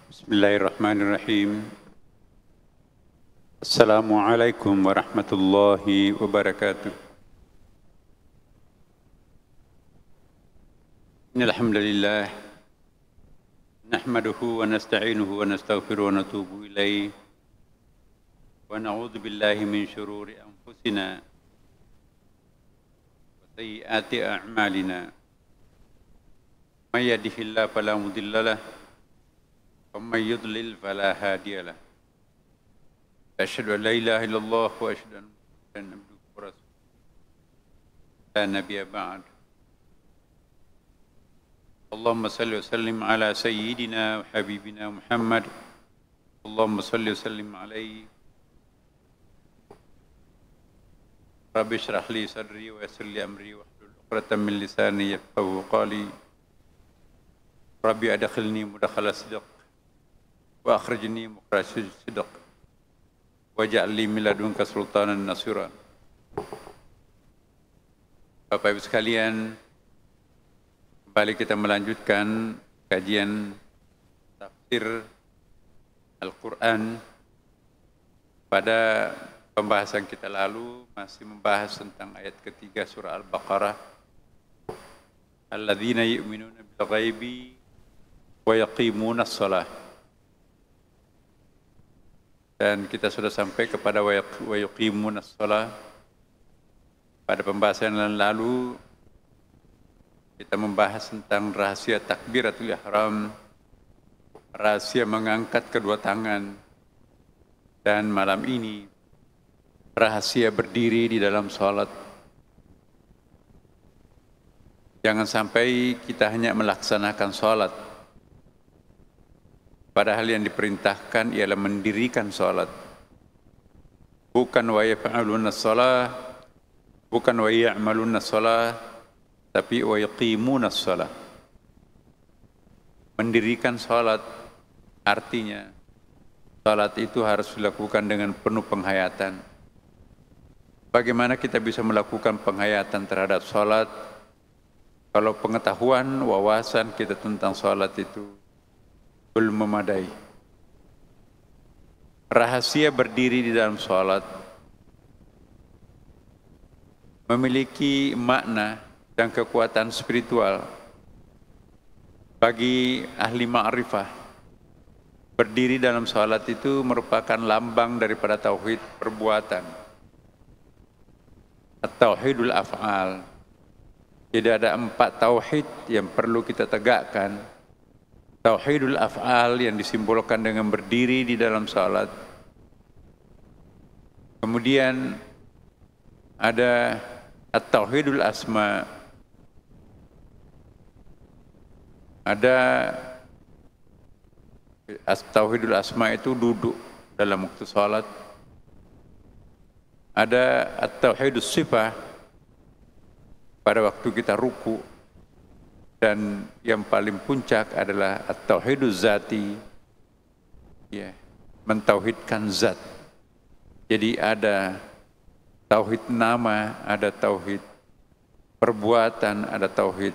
Bismillahirrahmanirrahim. Assalamualaikum warahmatullahi wabarakatuh. Innal hamdalillah nahmaduhu wa nasta'inuhu wa nastaghfiruhu wa natubu ilaihi wa na'udzu billahi min shururi anfusina wa sayyiati a'malina. May yahdihillahu fala mudilla lahu ومن يضلل فلا هادي له أشهد أن لا إله إلا الله وأشهد أن محمدا عبده ورسوله لا نبي بعد اللهم صل وسلم على سيدنا وحبيبنا محمد اللهم صل وسلم عليه رب اشرح لي صدري ويسر لي أمري واحلل عقدة من لساني يفقهوا قولي ربي أدخلني مدخل صدق wa akhrijni mukhraj sidq waj'al li min ladunka sultanan nasira. Bapak Ibu sekalian, kembali kita melanjutkan kajian tafsir Al-Quran. Pada pembahasan kita lalu masih membahas tentang ayat ketiga surah Al-Baqarah, alladzina yu'minuna bil ghaibi wa yaqimunas shalah. Dan kita sudah sampai kepada wa yuqimunas shalah. Pada pembahasan yang lalu kita membahas tentang rahasia takbiratul ihram, rahasia mengangkat kedua tangan, dan malam ini rahasia berdiri di dalam salat. Jangan sampai kita hanya melaksanakan salat, padahal yang diperintahkan ialah mendirikan salat. Bukan wa yaf'aluna shalah, bukan wa ya'maluna shalah, tapi wa yuqimuna shalah. Mendirikan salat artinya salat itu harus dilakukan dengan penuh penghayatan. Bagaimana kita bisa melakukan penghayatan terhadap salat kalau pengetahuan, wawasan kita tentang salat itu belum memadai? Rahasia berdiri di dalam salat memiliki makna dan kekuatan spiritual. Bagi ahli ma'rifah, berdiri dalam salat itu merupakan lambang daripada tauhid perbuatan, at-tauhidul af'al. Jadi ada 4 tauhid yang perlu kita tegakkan. Tauhidul af'al yang disimbolkan dengan berdiri di dalam salat. Kemudian ada at-tauhidul asma. Ada tauhidul asma itu duduk dalam waktu salat. Ada at-tauhidus sifah pada waktu kita ruku. Dan yang paling puncak adalah at-tauhiduz zati, ya, mentauhidkan zat. Jadi ada tauhid nama, ada tauhid perbuatan, ada tauhid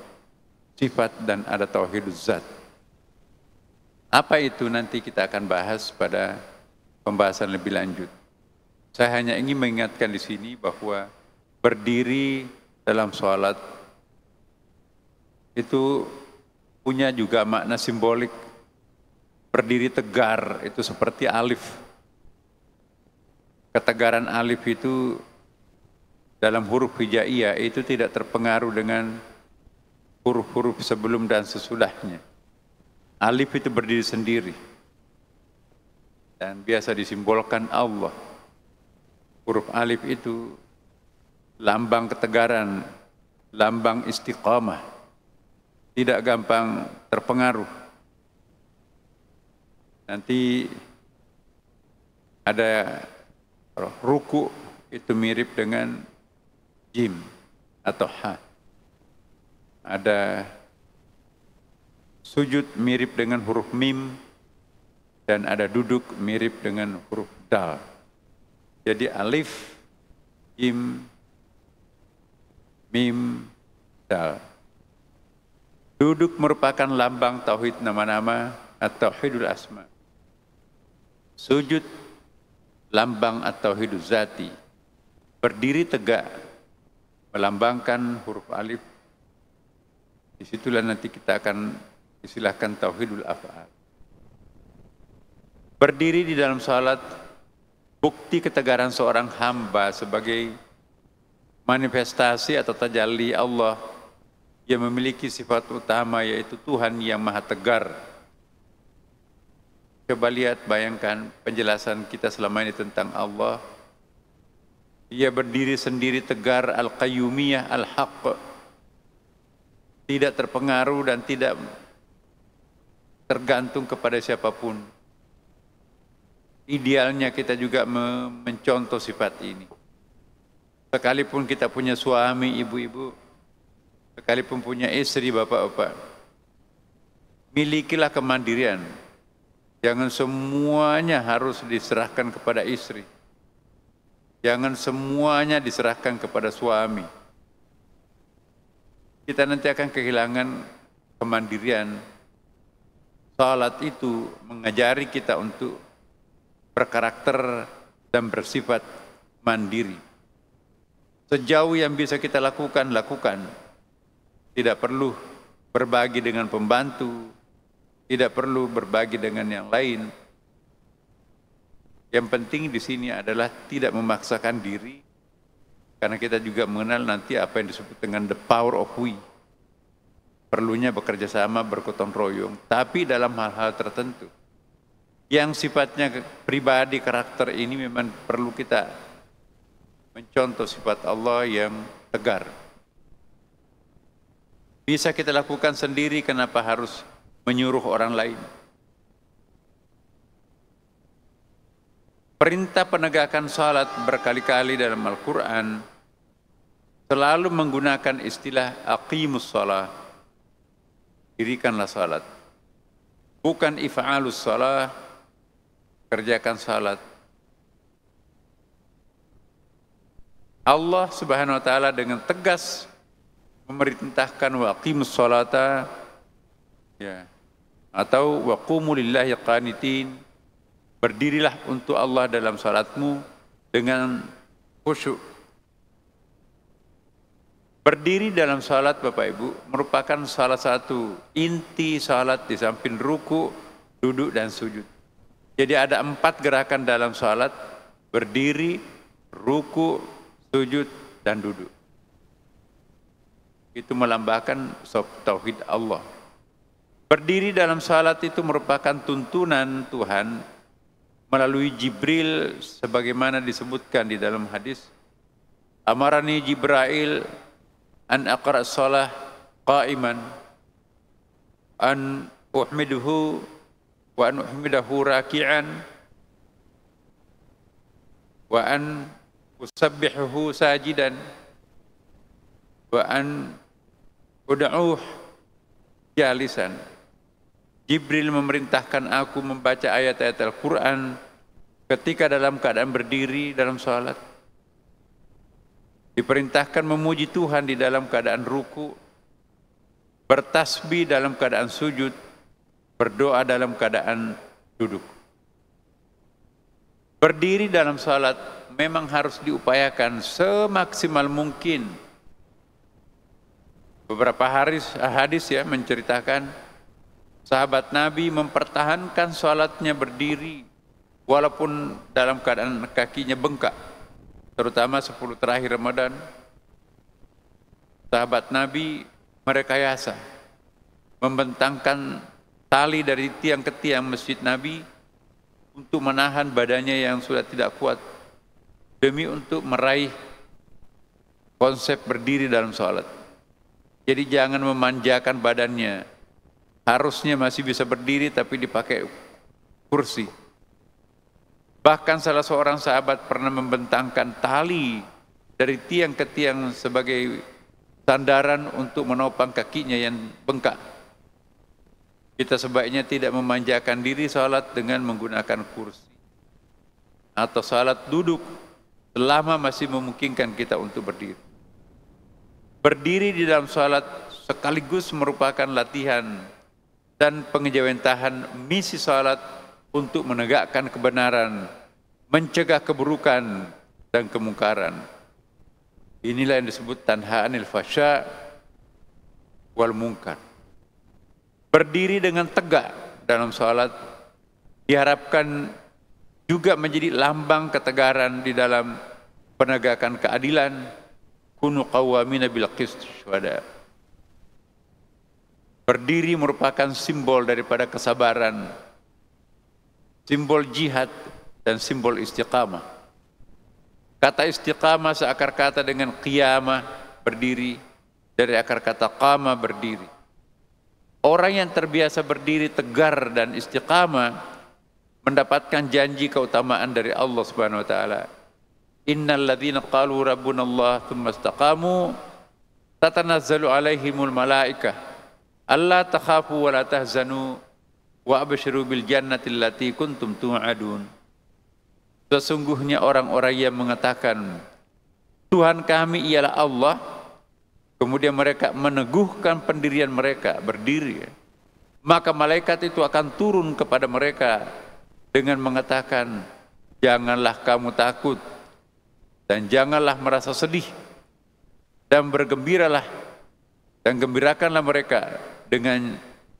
sifat, dan ada tauhiduz zat. Apa itu nanti kita akan bahas pada pembahasan lebih lanjut. Saya hanya ingin mengingatkan di sini bahwa berdiri dalam salat itu punya juga makna simbolik. Berdiri tegar itu seperti alif. Ketegaran alif itu dalam huruf hijaiyah itu tidak terpengaruh dengan huruf-huruf sebelum dan sesudahnya. Alif itu berdiri sendiri dan biasa disimbolkan Allah. Huruf alif itu lambang ketegaran, lambang istiqamah. Tidak gampang terpengaruh. Nanti ada ruku itu mirip dengan jim atau ha. Ada sujud mirip dengan huruf mim, dan ada duduk mirip dengan huruf dal. Jadi alif, jim, mim, dal. Duduk merupakan lambang tauhid nama-nama at-tauhidul asma. Sujud lambang at-tauhidul zati. Berdiri tegak melambangkan huruf alif. Disitulah nanti kita akan istilahkan tauhidul af'al. Berdiri di dalam salat bukti ketegaran seorang hamba sebagai manifestasi atau tajalli Allah yang memiliki sifat utama yaitu Tuhan yang maha tegar. Coba lihat, bayangkan penjelasan kita selama ini tentang Allah. Ia berdiri sendiri tegar, al-qayyumiyah, al-haqq, tidak terpengaruh dan tidak tergantung kepada siapapun. Idealnya kita juga mencontoh sifat ini. Sekalipun kita punya suami, ibu-ibu, sekalipun punya istri, bapak-bapak, milikilah kemandirian. Jangan semuanya harus diserahkan kepada istri. Jangan semuanya diserahkan kepada suami. Kita nanti akan kehilangan kemandirian. Salat itu mengajari kita untuk berkarakter dan bersifat mandiri. Sejauh yang bisa kita lakukan, lakukan. Tidak perlu berbagi dengan pembantu, tidak perlu berbagi dengan yang lain. Yang penting di sini adalah tidak memaksakan diri, karena kita juga mengenal nanti apa yang disebut dengan the power of we. Perlunya bekerja sama, bergotong royong, tapi dalam hal-hal tertentu. Yang sifatnya pribadi, karakter ini memang perlu kita mencontoh sifat Allah yang tegar. Bisa kita lakukan sendiri, kenapa harus menyuruh orang lain? Perintah penegakan salat berkali-kali dalam Al-Quran selalu menggunakan istilah aqimus salat, dirikanlah salat. Bukan if'alus salat, kerjakan salat. Allah Subhanahu wa taala dengan tegas memerintahkan waqimus salata, ya, atau waqumu lillahi qanitin, berdirilah untuk Allah dalam salatmu dengan khusyuk. Berdiri dalam salat, Bapak Ibu, merupakan salah satu inti salat di samping ruku, duduk dan sujud. Jadi ada 4 gerakan dalam salat: berdiri, ruku, sujud dan duduk. Itu melambangkan tauhid Allah. Berdiri dalam salat itu merupakan tuntunan Tuhan melalui Jibril, sebagaimana disebutkan di dalam hadis, amarani Jibril an aqra' shalah qa'iman an uhmiduhu wa an uhmidahu raki'an wa an usabbihuhu sajidan wa an ud'uh jalisan. Jibril memerintahkan aku membaca ayat-ayat Al-Quran ketika dalam keadaan berdiri dalam salat. Diperintahkan memuji Tuhan di dalam keadaan ruku, bertasbih dalam keadaan sujud, berdoa dalam keadaan duduk. Berdiri dalam salat memang harus diupayakan semaksimal mungkin. Beberapa hadis ya menceritakan sahabat Nabi mempertahankan salatnya berdiri walaupun dalam keadaan kakinya bengkak, terutama 10 terakhir Ramadan. Sahabat Nabi merekayasa membentangkan tali dari tiang ke tiang masjid Nabi untuk menahan badannya yang sudah tidak kuat demi untuk meraih konsep berdiri dalam salat. Jadi jangan memanjakan badannya. Harusnya masih bisa berdiri tapi dipakai kursi. Bahkan salah seorang sahabat pernah membentangkan tali dari tiang ke tiang sebagai sandaran untuk menopang kakinya yang bengkak. Kita sebaiknya tidak memanjakan diri salat dengan menggunakan kursi atau salat duduk selama masih memungkinkan kita untuk berdiri. Berdiri di dalam salat sekaligus merupakan latihan dan pengejawentahan misi salat untuk menegakkan kebenaran, mencegah keburukan dan kemungkaran. Inilah yang disebut tanha'anil fasya wal munkar. Berdiri dengan tegak dalam salat diharapkan juga menjadi lambang ketegaran di dalam penegakan keadilan. Kunu qawwamina bil qist syuhada. Berdiri merupakan simbol daripada kesabaran, simbol jihad dan simbol istiqamah. Kata istiqamah seakar kata dengan qiyamah, berdiri, dari akar kata qama, berdiri. Orang yang terbiasa berdiri tegar dan istiqamah mendapatkan janji keutamaan dari Allah Subhanahu wa taala. Innal ladzina qalu rabbunallah tsumma istaqamu tatanazzalu alaihimul malaikah alla takhafu wa la tahzanu wa abshiru bil jannati allati kuntum tu'adun. Sesungguhnya orang-orang yang mengatakan Tuhan kami ialah Allah, kemudian mereka meneguhkan pendirian mereka, berdiri, maka malaikat itu akan turun kepada mereka dengan mengatakan, janganlah kamu takut dan janganlah merasa sedih, dan bergembiralah dan gembirakanlah mereka dengan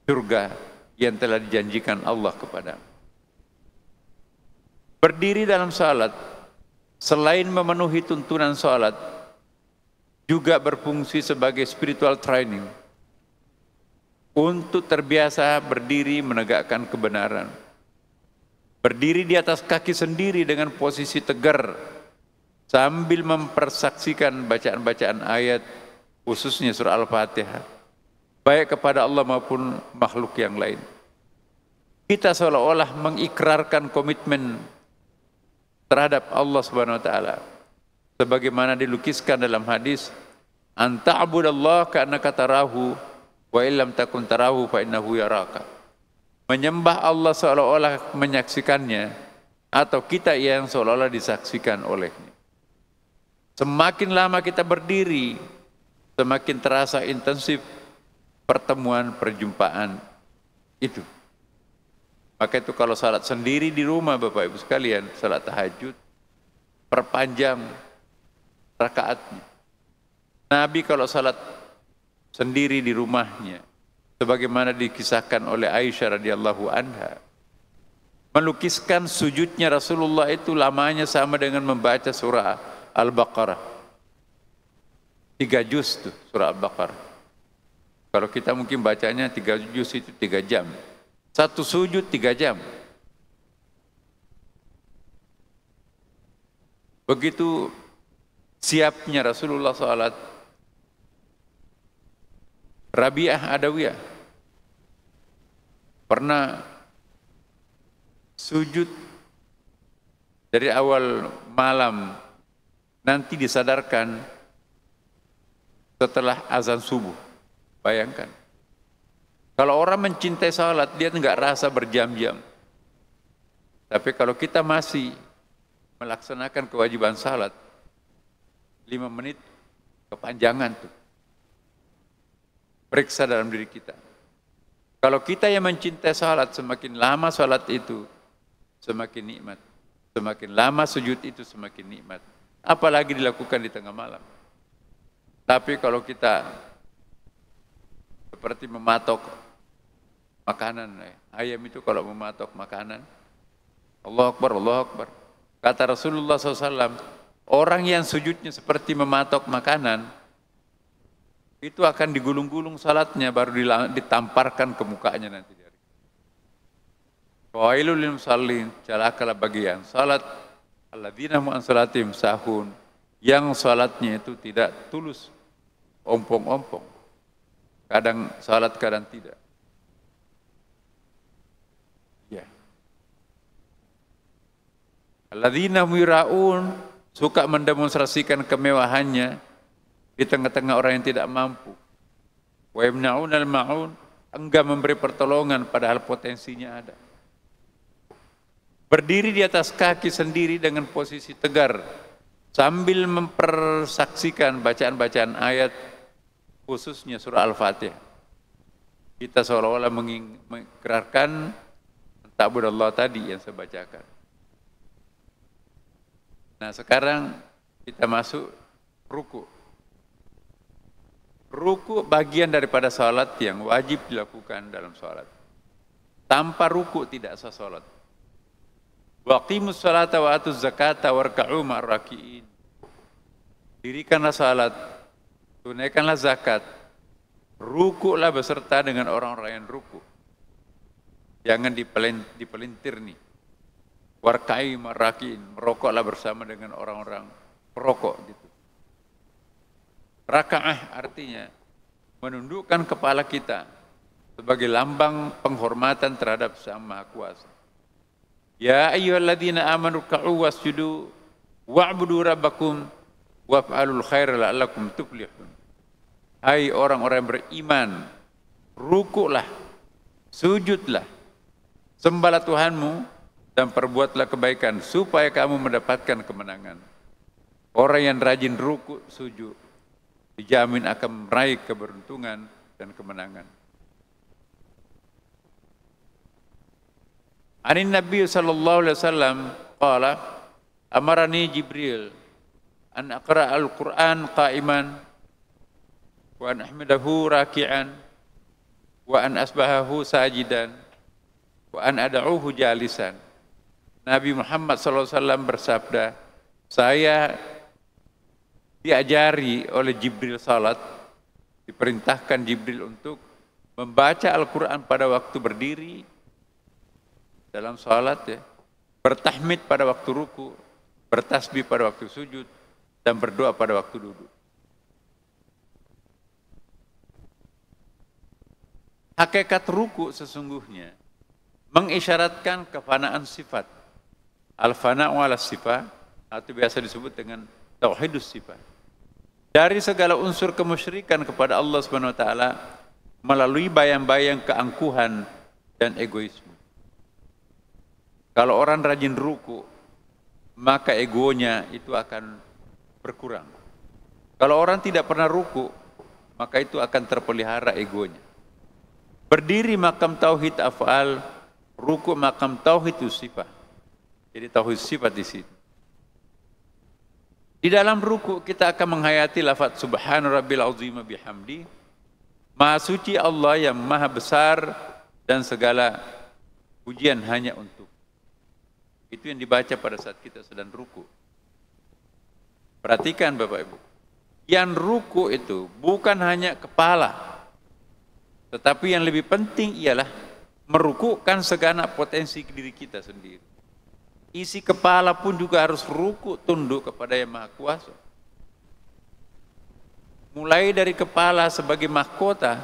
surga yang telah dijanjikan Allah kepada. Berdiri dalam salat selain memenuhi tuntunan salat juga berfungsi sebagai spiritual training untuk terbiasa berdiri menegakkan kebenaran. Berdiri di atas kaki sendiri dengan posisi tegar sambil mempersaksikan bacaan-bacaan ayat, khususnya surah Al-Fatihah, baik kepada Allah maupun makhluk yang lain. Kita seolah-olah mengikrarkan komitmen terhadap Allah Subhanahu wa taala. Sebagaimana dilukiskan dalam hadis, "Anta'budallaha ka'annaka tarahu wa illam takun tarahu fa innahu yaraka." Menyembah Allah seolah-olah menyaksikannya, atau kita yang seolah-olah disaksikan olehnya. Semakin lama kita berdiri, semakin terasa intensif pertemuan, perjumpaan itu. Maka itu kalau salat sendiri di rumah Bapak Ibu sekalian, salat tahajud, perpanjang rakaatnya. Nabi kalau salat sendiri di rumahnya, sebagaimana dikisahkan oleh Aisyah radhiyallahu anha, melukiskan sujudnya Rasulullah itu lamanya sama dengan membaca surah Al-Baqarah. 3 juz tuh surah Al-Baqarah. Kalau kita mungkin bacanya 3 juz itu 3 jam. Satu sujud 3 jam. Begitu siapnya Rasulullah salat. Rabi'ah Adawiyah pernah sujud dari awal malam, nanti disadarkan setelah azan subuh. Bayangkan, kalau orang mencintai salat, dia enggak rasa berjam-jam. Tapi kalau kita masih melaksanakan kewajiban salat, 5 menit kepanjangan tuh. Periksa dalam diri kita. Kalau kita yang mencintai salat, semakin lama salat itu semakin nikmat. Semakin lama sujud itu semakin nikmat. Apalagi dilakukan di tengah malam. Tapi kalau kita seperti mematok makanan, ayam itu kalau mematok makanan, Allahu Akbar, Allahu Akbar. Kata Rasulullah SAW, orang yang sujudnya seperti mematok makanan, itu akan digulung-gulung salatnya, baru ditamparkan ke mukanya nanti. Wailul lil musallin, celakalah bagian salat alladzina hum an salatihim sahun, yang salatnya itu tidak tulus, ompong-ompong. Kadang salat, kadang tidak. Ya. Alladzina hum yura'un, suka mendemonstrasikan kemewahannya di tengah-tengah orang yang tidak mampu. Wa yamna'unal ma'un, enggan memberi pertolongan padahal potensinya ada. Berdiri di atas kaki sendiri dengan posisi tegar sambil mempersaksikan bacaan-bacaan ayat, khususnya surah Al-Fatihah. Kita seolah-olah mengikrarkan ta'budallah tadi yang saya bacakan. Nah sekarang kita masuk ruku. Ruku bagian daripada salat yang wajib dilakukan dalam salat. Tanpa ruku tidak sah salat. Waqimus salata wa atuz zakata warka'u ma'arraki'in. Dirikanlah salat, tunaikanlah zakat, rukulah beserta dengan orang-orang yang ruku. Jangan dipelintir nih. Warka'i ma'arraki'in, merokoklah bersama dengan orang-orang perokok gitu. Raka'ah artinya menundukkan kepala kita sebagai lambang penghormatan terhadap Sang Maha Kuasa. Ya ayyuhalladzina amanu ruk'u wasjudu wa'budu rabbakum waf'alul khaira la'allakum tuflihun. Hai orang-orang yang beriman, rukuklah, sujudlah, sembahlah Tuhanmu dan perbuatlah kebaikan supaya kamu mendapatkan kemenangan. Orang yang rajin rukuk, sujud dijamin akan meraih keberuntungan dan kemenangan. Anin Nabi sallallahu alaihi wasallam qala amarani Jibril an aqra al-Qur'an qa'iman wa an ahmidahu raki'an wa an asbahahu sajidan wa an ad'uhu jalisan. Nabi Muhammad sallallahu alaihi wasallam bersabda, saya diajari oleh Jibril salat, diperintahkan Jibril untuk membaca Al-Qur'an pada waktu berdiri dalam salat ya, bertahmid pada waktu ruku, bertasbih pada waktu sujud, dan berdoa pada waktu duduk. Hakikat ruku sesungguhnya mengisyaratkan kefanaan sifat. Al-fana'u ala sifat, atau biasa disebut dengan tauhidus sifat. Dari segala unsur kemusyrikan kepada Allah Subhanahu wa taala melalui bayang-bayang keangkuhan dan egoisme. Kalau orang rajin ruku, maka egonya itu akan berkurang. Kalau orang tidak pernah ruku, maka itu akan terpelihara egonya. Berdiri makam tauhid af'al, ruku makam tauhid sifat. Jadi tauhid sifat di situ. Di dalam ruku kita akan menghayati lafaz subhana rabbil azim bihamdi. Maha suci Allah yang maha besar dan segala pujian hanya untuk. Itu yang dibaca pada saat kita sedang ruku. Perhatikan Bapak Ibu. Yang ruku itu bukan hanya kepala. Tetapi yang lebih penting ialah merukukkan segenap potensi diri kita sendiri. Isi kepala pun juga harus ruku tunduk kepada Yang Maha Kuasa. Mulai dari kepala sebagai mahkota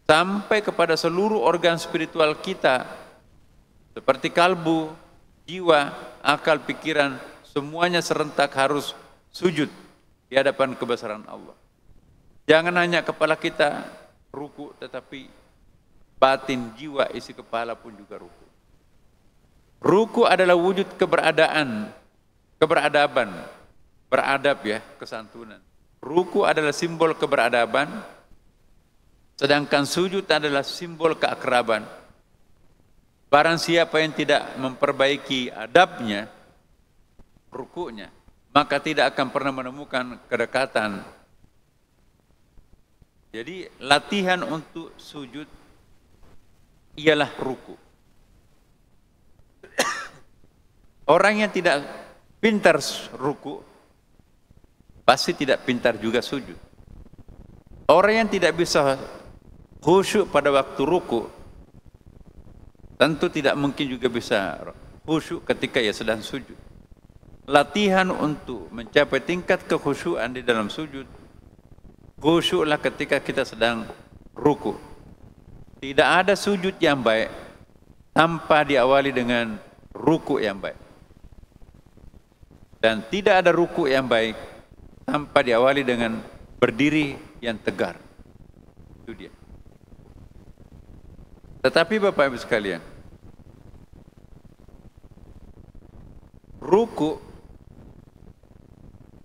sampai kepada seluruh organ spiritual kita seperti kalbu, jiwa, akal, pikiran, semuanya serentak harus sujud di hadapan kebesaran Allah. Jangan hanya kepala kita ruku, tetapi batin, jiwa, isi kepala pun juga ruku. Ruku adalah wujud keberadaban, beradab ya, kesantunan. Ruku adalah simbol keberadaban, sedangkan sujud adalah simbol keakraban. Barang siapa yang tidak memperbaiki adabnya, rukunya, maka tidak akan pernah menemukan kedekatan. Jadi latihan untuk sujud ialah ruku. Orang yang tidak pintar ruku pasti tidak pintar juga sujud. Orang yang tidak bisa khusyuk pada waktu ruku tentu tidak mungkin juga bisa khusyuk ketika ia sedang sujud. Latihan untuk mencapai tingkat kekhusyukan di dalam sujud, khusyuklah ketika kita sedang ruku. Tidak ada sujud yang baik tanpa diawali dengan ruku yang baik. Dan tidak ada ruku yang baik tanpa diawali dengan berdiri yang tegar. Itu dia. Tetapi Bapak Ibu sekalian, ruku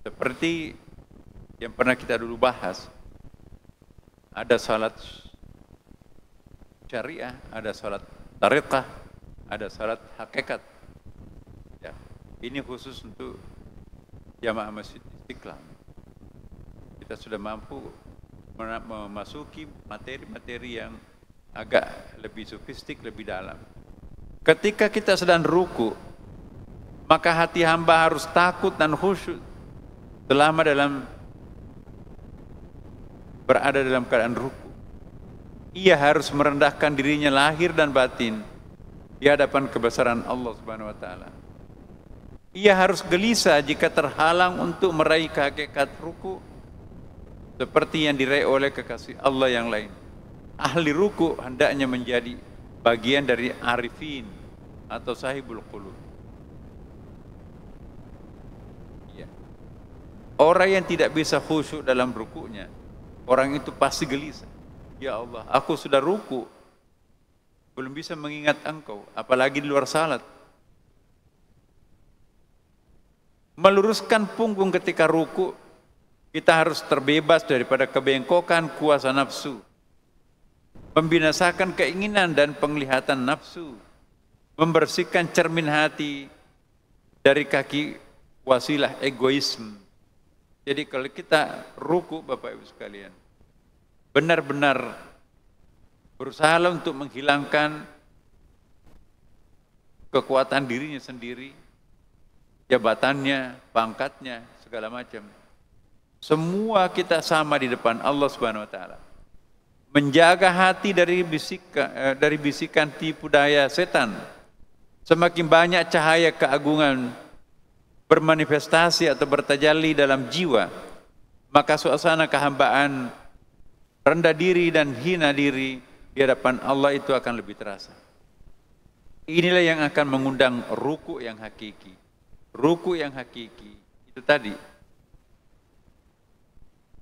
seperti yang pernah kita dulu bahas, ada salat syariah, ada salat tariqah, ada salat hakikat. Ya, ini khusus untuk jamaah Masjid Istiqlal. Kita sudah mampu memasuki materi-materi yang agak lebih sofistik, lebih dalam. Ketika kita sedang ruku, maka hati hamba harus takut dan khusyuk selama berada dalam keadaan ruku. Ia harus merendahkan dirinya lahir dan batin di hadapan kebesaran Allah Subhanahu wa taala. Ia harus gelisah jika terhalang untuk meraih hakikat ruku seperti yang diraih oleh kekasih Allah yang lain. Ahli ruku hendaknya menjadi bagian dari arifin atau sahibul qulub. Ya. Orang yang tidak bisa khusyuk dalam rukunya, orang itu pasti gelisah. Ya Allah, aku sudah ruku, belum bisa mengingat Engkau, apalagi di luar salat. Meluruskan punggung ketika ruku, kita harus terbebas daripada kebengkokan kuasa nafsu, membinasakan keinginan dan penglihatan nafsu, membersihkan cermin hati dari kaki wasilah egoisme. Jadi kalau kita ruku, Bapak Ibu sekalian, benar-benar berusaha untuk menghilangkan kekuatan dirinya sendiri, jabatannya, pangkatnya, segala macam. Semua kita sama di depan Allah Subhanahu wa taala. Menjaga hati dari bisikan tipu daya setan. Semakin banyak cahaya keagungan bermanifestasi atau bertajalli dalam jiwa, maka suasana kehambaan, rendah diri dan hina diri di hadapan Allah itu akan lebih terasa. Inilah yang akan mengundang ruku yang hakiki. Ruku yang hakiki itu tadi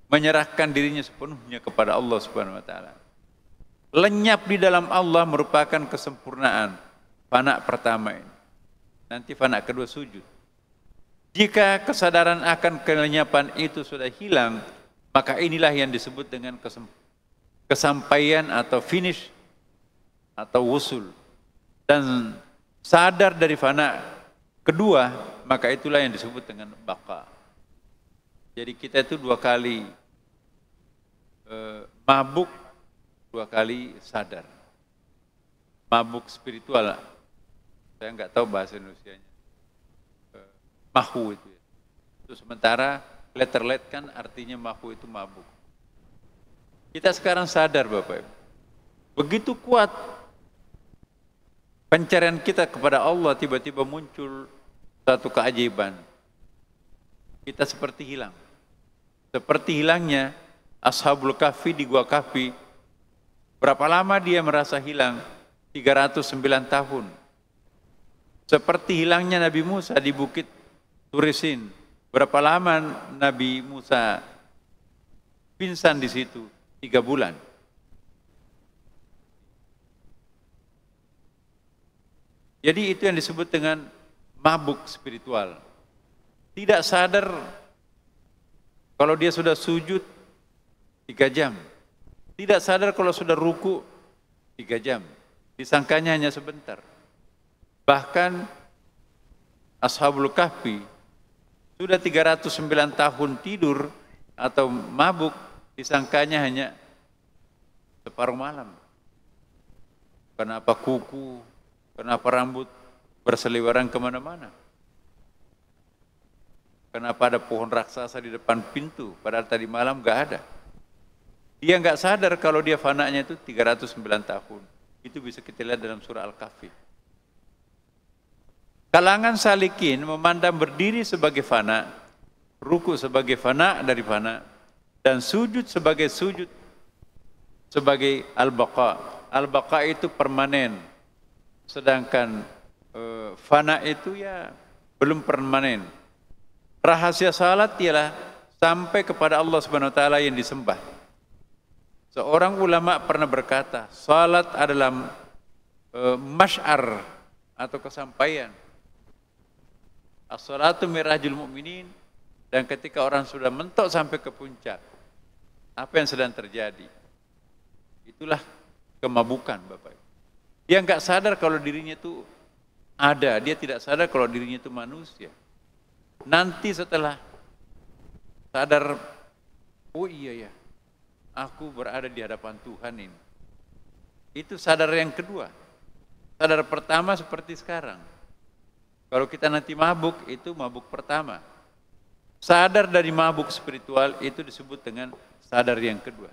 menyerahkan dirinya sepenuhnya kepada Allah Subhanahu wa taala. Lenyap di dalam Allah merupakan kesempurnaan fana pertama ini. Nanti fana kedua sujud. Jika kesadaran akan kelenyapan itu sudah hilang, maka inilah yang disebut dengan kesampaian atau finish atau wusul. Dan sadar dari fana kedua, maka itulah yang disebut dengan baqa. Jadi kita itu dua kali mabuk, dua kali sadar. Mabuk spiritual, saya nggak tahu bahasa Indonesianya. Mahu itu. Itu sementara letterlet kan artinya mahu itu mabuk. Kita sekarang sadar Bapak Ibu. Begitu kuat pencarian kita kepada Allah, tiba-tiba muncul satu keajaiban. Kita seperti hilang. Seperti hilangnya Ashabul Kahfi di Gua Kahfi. Berapa lama dia merasa hilang? 309 tahun. Seperti hilangnya Nabi Musa di Bukit Turisin. Berapa lama Nabi Musa pingsan di situ? 3 bulan. Jadi itu yang disebut dengan mabuk spiritual. Tidak sadar kalau dia sudah sujud 3 jam. Tidak sadar kalau sudah ruku 3 jam. Disangkanya hanya sebentar. Bahkan Ashabul Kahfi sudah 309 tahun tidur atau mabuk, disangkanya hanya separuh malam. Kenapa kuku, kenapa rambut berseliweran kemana-mana? Kenapa ada pohon raksasa di depan pintu, padahal tadi malam nggak ada. Dia nggak sadar kalau dia fananya itu 309 tahun. Itu bisa kita lihat dalam surah Al-Kahfi. Kalangan salikin memandang berdiri sebagai fana, ruku sebagai fana dari fana, dan sujud sebagai al-baqa. Al-baqa itu permanen, sedangkan fana itu ya belum permanen. Rahasia salat ialah sampai kepada Allah Subhanahu wa taala yang disembah. Seorang ulama pernah berkata, salat adalah masy'ar atau kesampaian. As-salatu mirajul mu'minin, dan ketika orang sudah mentok sampai ke puncak, apa yang sedang terjadi? Itulah kemabukan, Bapak. Dia nggak sadar kalau dirinya itu ada, dia tidak sadar kalau dirinya itu manusia. Nanti setelah sadar, oh iya ya, aku berada di hadapan Tuhan ini. Itu sadar yang kedua. Sadar pertama seperti sekarang. Kalau kita nanti mabuk, itu mabuk pertama. Sadar dari mabuk spiritual itu disebut dengan sadar yang kedua.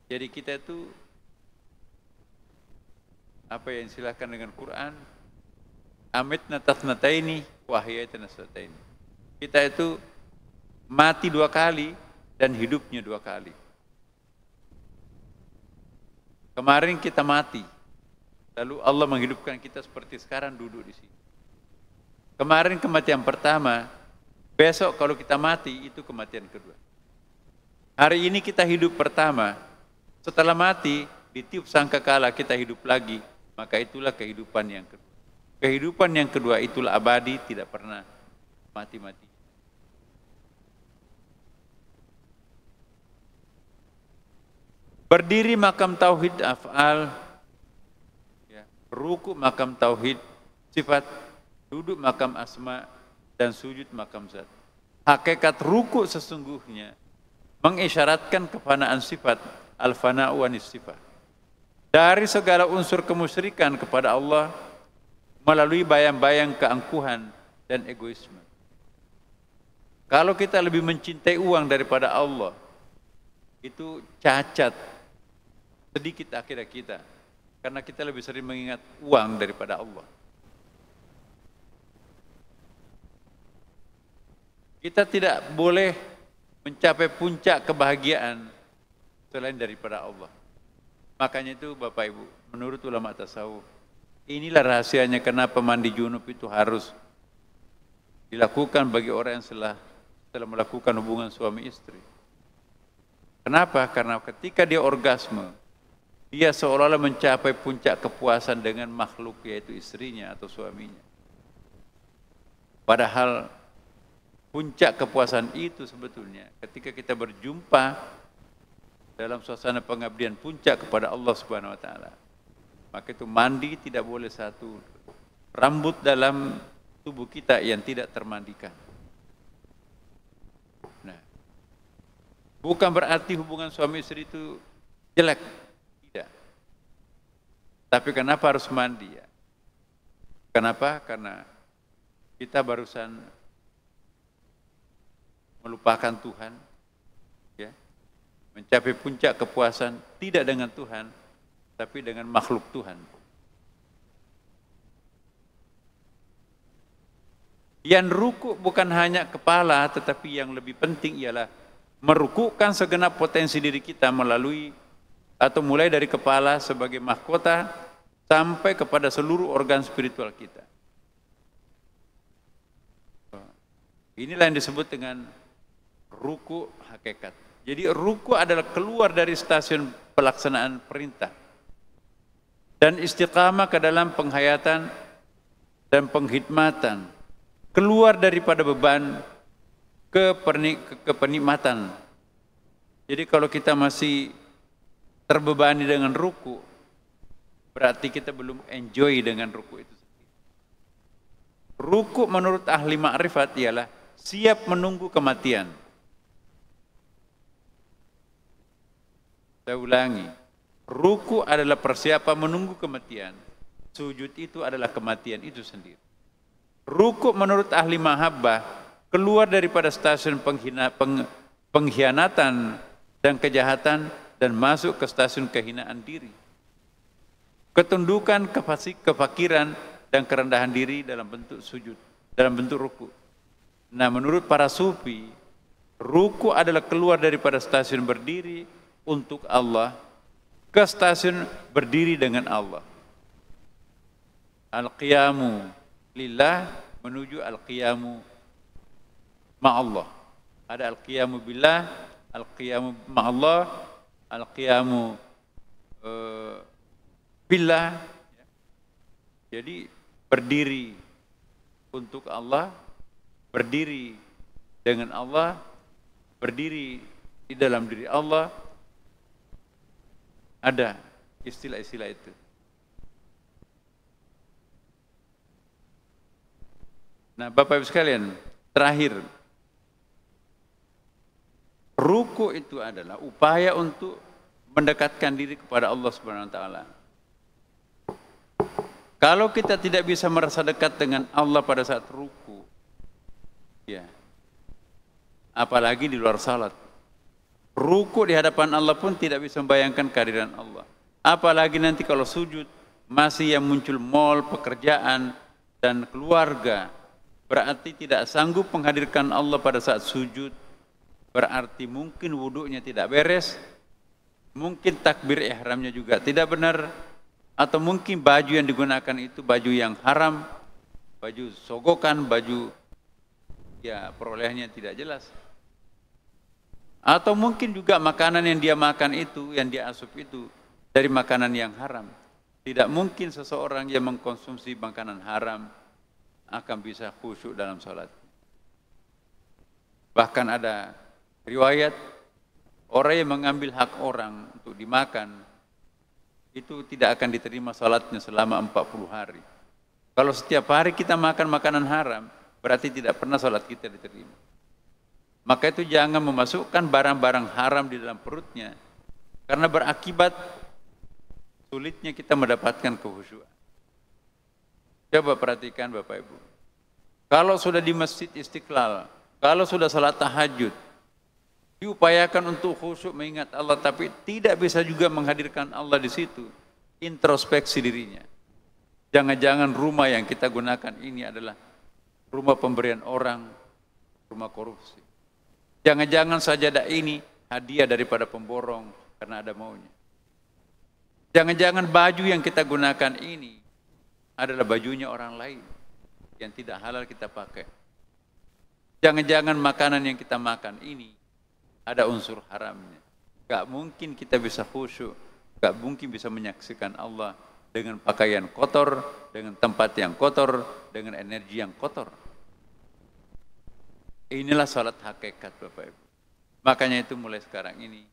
Jadi kita itu apa yang istilahkan dengan Quran, amitna tasnataini wa ahyaytana tasnataini. Kita itu mati 2 kali dan hidupnya 2 kali. Kemarin kita mati, lalu Allah menghidupkan kita seperti sekarang duduk di sini. Kemarin kematian pertama, besok kalau kita mati itu kematian kedua. Hari ini kita hidup pertama, setelah mati ditiup sangkakala kita hidup lagi, maka itulah kehidupan yang kedua. Kehidupan yang kedua itulah abadi, tidak pernah mati-mati. Berdiri makam tauhid af'al, ya, ruku makam tauhid sifat, duduk makam asma, dan sujud makam zat. Hakikat ruku sesungguhnya mengisyaratkan kefanaan sifat, al-fana'u anis sifat. Dari segala unsur kemusyrikan kepada Allah melalui bayang-bayang keangkuhan dan egoisme. Kalau kita lebih mencintai uang daripada Allah, itu cacat sedikit akhirat kita, karena kita lebih sering mengingat uang daripada Allah. Kita tidak boleh mencapai puncak kebahagiaan selain daripada Allah. Makanya itu Bapak Ibu, menurut ulama tasawuf, inilah rahasianya kenapa mandi junub itu harus dilakukan bagi orang yang setelah melakukan hubungan suami istri. Kenapa? Karena ketika dia orgasme, dia seolah-olah mencapai puncak kepuasan dengan makhluk, yaitu istrinya atau suaminya. Padahal puncak kepuasan itu sebetulnya ketika kita berjumpa dalam suasana pengabdian puncak kepada Allah Subhanahu wa taala. Maka itu mandi tidak boleh satu rambut dalam tubuh kita yang tidak termandikan. Nah, bukan berarti hubungan suami istri itu jelek. Tidak. Tapi kenapa harus mandi ya? Kenapa? Karena kita barusan melupakan Tuhan, ya, mencapai puncak kepuasan tidak dengan Tuhan, tapi dengan makhluk Tuhan. Yang ruku bukan hanya kepala, tetapi yang lebih penting ialah merukukkan segenap potensi diri kita melalui atau mulai dari kepala sebagai mahkota sampai kepada seluruh organ spiritual kita. Inilah yang disebut dengan ruku hakikat. Jadi ruku adalah keluar dari stasiun pelaksanaan perintah dan istiqamah ke dalam penghayatan dan penghidmatan, keluar daripada beban ke penikmatan. Jadi kalau kita masih terbebani dengan ruku, berarti kita belum enjoy dengan ruku itu sendiri. Ruku menurut ahli ma'rifat ialah siap menunggu kematian. Saya ulangi, ruku adalah persiapan menunggu kematian. Sujud itu adalah kematian itu sendiri. Ruku menurut ahli mahabbah keluar daripada stasiun pengkhianatan dan kejahatan dan masuk ke stasiun kehinaan diri. Ketundukan, kefakiran dan kerendahan diri dalam bentuk sujud, dalam bentuk ruku. Nah, menurut para sufi, ruku adalah keluar daripada stasiun berdiri untuk Allah ke stasiun berdiri dengan Allah. Al-qiyamu lillah menuju al-qiyamu ma'allah. Ada al-qiyamu billah, al-qiyamu ma'allah, al-qiyamu billah. Jadi berdiri untuk Allah, berdiri dengan Allah, berdiri di dalam diri Allah. Ada istilah-istilah itu. Nah, Bapak Ibu sekalian, terakhir, ruku itu adalah upaya untuk mendekatkan diri kepada Allah Subhanahu wa taala. Kalau kita tidak bisa merasa dekat dengan Allah pada saat ruku, ya, apalagi di luar salat. Ruku di hadapan Allah pun tidak bisa membayangkan kehadiran Allah. Apalagi nanti kalau sujud, masih yang muncul mal, pekerjaan, dan keluarga. Berarti tidak sanggup menghadirkan Allah pada saat sujud. Berarti mungkin wudunya tidak beres. Mungkin takbir ihramnya juga tidak benar. Atau mungkin baju yang digunakan itu baju yang haram. Baju sogokan, baju ya perolehannya tidak jelas. Atau mungkin juga makanan yang dia makan itu, yang dia asup itu dari makanan yang haram. Tidak mungkin seseorang yang mengkonsumsi makanan haram akan bisa khusyuk dalam salat. Bahkan ada riwayat orang yang mengambil hak orang untuk dimakan itu tidak akan diterima salatnya selama 40 hari. Kalau setiap hari kita makan makanan haram, berarti tidak pernah salat kita diterima. Maka itu jangan memasukkan barang-barang haram di dalam perutnya, karena berakibat sulitnya kita mendapatkan kekhusyuan. Coba perhatikan Bapak Ibu. Kalau sudah di Masjid Istiqlal, kalau sudah salat tahajud, diupayakan untuk khusyuk mengingat Allah, tapi tidak bisa juga menghadirkan Allah di situ. Introspeksi dirinya. Jangan-jangan rumah yang kita gunakan ini adalah rumah pemberian orang, rumah korupsi. Jangan-jangan sajadah ini hadiah daripada pemborong karena ada maunya. Jangan-jangan baju yang kita gunakan ini adalah bajunya orang lain yang tidak halal kita pakai. Jangan-jangan makanan yang kita makan ini ada unsur haramnya. Gak mungkin kita bisa khusyuk, gak mungkin bisa menyaksikan Allah dengan pakaian kotor, dengan tempat yang kotor, dengan energi yang kotor. Inilah salat hakikat Bapak Ibu. Makanya itu mulai sekarang ini,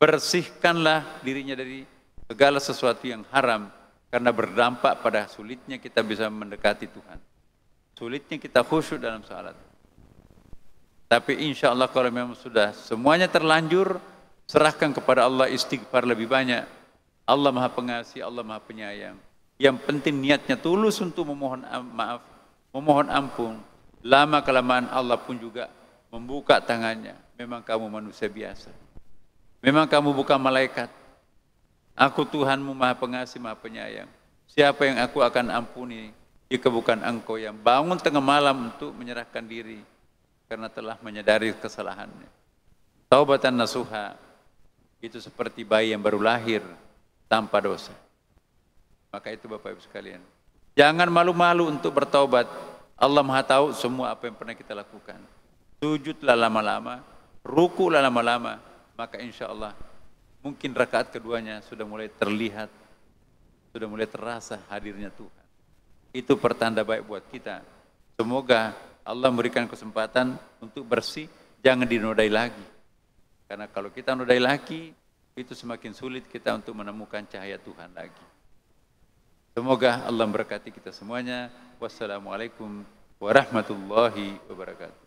bersihkanlah dirinya dari segala sesuatu yang haram, karena berdampak pada sulitnya kita bisa mendekati Tuhan. Sulitnya kita khusyuk dalam salat. Tapi insya Allah kalau memang sudah semuanya terlanjur, serahkan kepada Allah, istighfar lebih banyak. Allah Maha Pengasih, Allah Maha Penyayang. Yang penting niatnya tulus untuk memohon maaf, memohon ampun. Lama kelamaan Allah pun juga membuka tangannya. Memang kamu manusia biasa. Memang kamu bukan malaikat. Aku Tuhanmu Maha Pengasih, Maha Penyayang. Siapa yang aku akan ampuni jika bukan engkau yang bangun tengah malam untuk menyerahkan diri karena telah menyadari kesalahannya. Taubatan nasuha itu seperti bayi yang baru lahir tanpa dosa. Maka itu Bapak Ibu sekalian, jangan malu-malu untuk bertaubat. Allah Maha tahu semua apa yang pernah kita lakukan. Sujudlah lama-lama, rukulah lama-lama, maka insya Allah mungkin rakaat keduanya sudah mulai terlihat, sudah mulai terasa hadirnya Tuhan. Itu pertanda baik buat kita. Semoga Allah memberikan kesempatan untuk bersih, jangan dinodai lagi. Karena kalau kita nodai lagi, itu semakin sulit kita untuk menemukan cahaya Tuhan lagi. Semoga Allah memberkati kita semuanya. Wassalamualaikum warahmatullahi wabarakatuh.